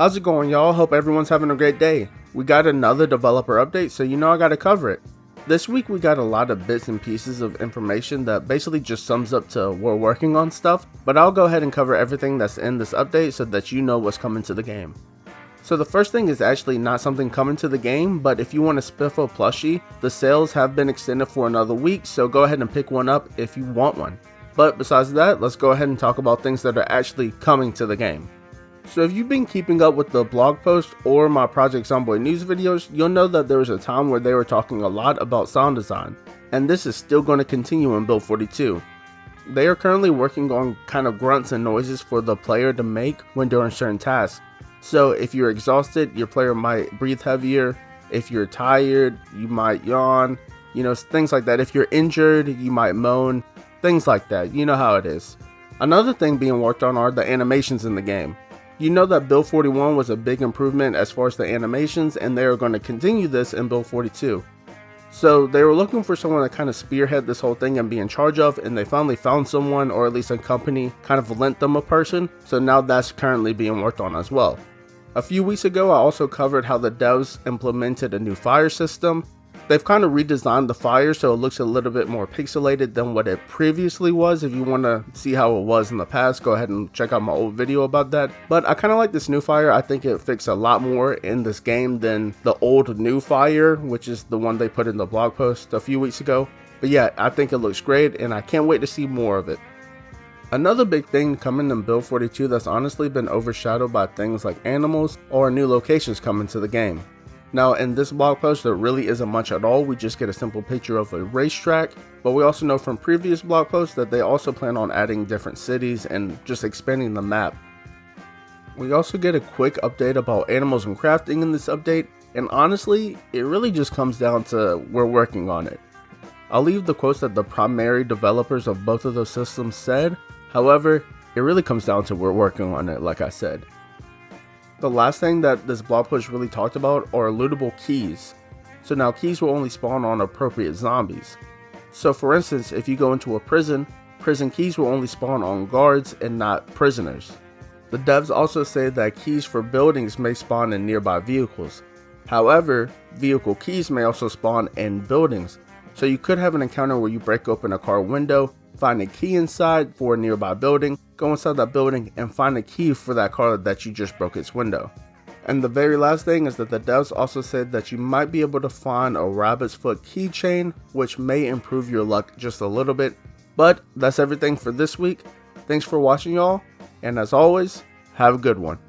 How's it going, y'all? Hope everyone's having a great day. We got another developer update, so you know I gotta cover it. This week we got a lot of bits and pieces of information that basically just sums up to we're working on stuff, but I'll go ahead and cover everything that's in this update so that you know what's coming to the game. So the first thing is actually not something coming to the game, but if you want a Spiffo Plushie, the sales have been extended for another week, so go ahead and pick one up if you want one. But besides that, let's go ahead and talk about things that are actually coming to the game. So if you've been keeping up with the blog post or my Project Zomboid news videos, you'll know that there was a time where they were talking a lot about sound design, and this is still going to continue in Build 42. They are currently working on kind of grunts and noises for the player to make when doing certain tasks. So if you're exhausted, your player might breathe heavier. If you're tired, you might yawn, things like that. If you're injured, you might moan, things like that. You know how it is. Another thing being worked on are the animations in the game. You know that Build 41 was a big improvement as far as the animations, and they are going to continue this in Build 42. So they were looking for someone to kind of spearhead this whole thing and be in charge of, and they finally found someone, or at least a company kind of lent them a person, so now that's currently being worked on as well. A few weeks ago I also covered how the devs implemented a new fire system. They've kind of redesigned the fire so it looks a little bit more pixelated than what it previously was. If you want to see how it was in the past, go ahead and check out my old video about that. But I kind of like this new fire. I think it fits a lot more in this game than the old new fire, which is the one they put in the blog post a few weeks ago. But yeah, I think it looks great and I can't wait to see more of it. Another big thing coming in Build 42 that's honestly been overshadowed by things like animals or new locations coming to the game. Now in this blog post there really isn't much at all, we just get a simple picture of a racetrack, but we also know from previous blog posts that they also plan on adding different cities and just expanding the map. We also get a quick update about animals and crafting in this update, and honestly it really just comes down to we're working on it. I'll leave the quotes that the primary developers of both of those systems said, however it really comes down to we're working on it like I said. The last thing that this blog post really talked about are lootable keys. So now keys will only spawn on appropriate zombies. So for instance, if you go into a prison keys will only spawn on guards and not prisoners. The devs also say that keys for buildings may spawn in nearby vehicles. However, vehicle keys may also spawn in buildings. So you could have an encounter where you break open a car window, find a key inside for a nearby building, go inside that building and find a key for that car that you just broke its window. And the very last thing is that the devs also said that you might be able to find a rabbit's foot keychain, which may improve your luck just a little bit. But that's everything for this week. Thanks for watching, y'all, and as always, have a good one.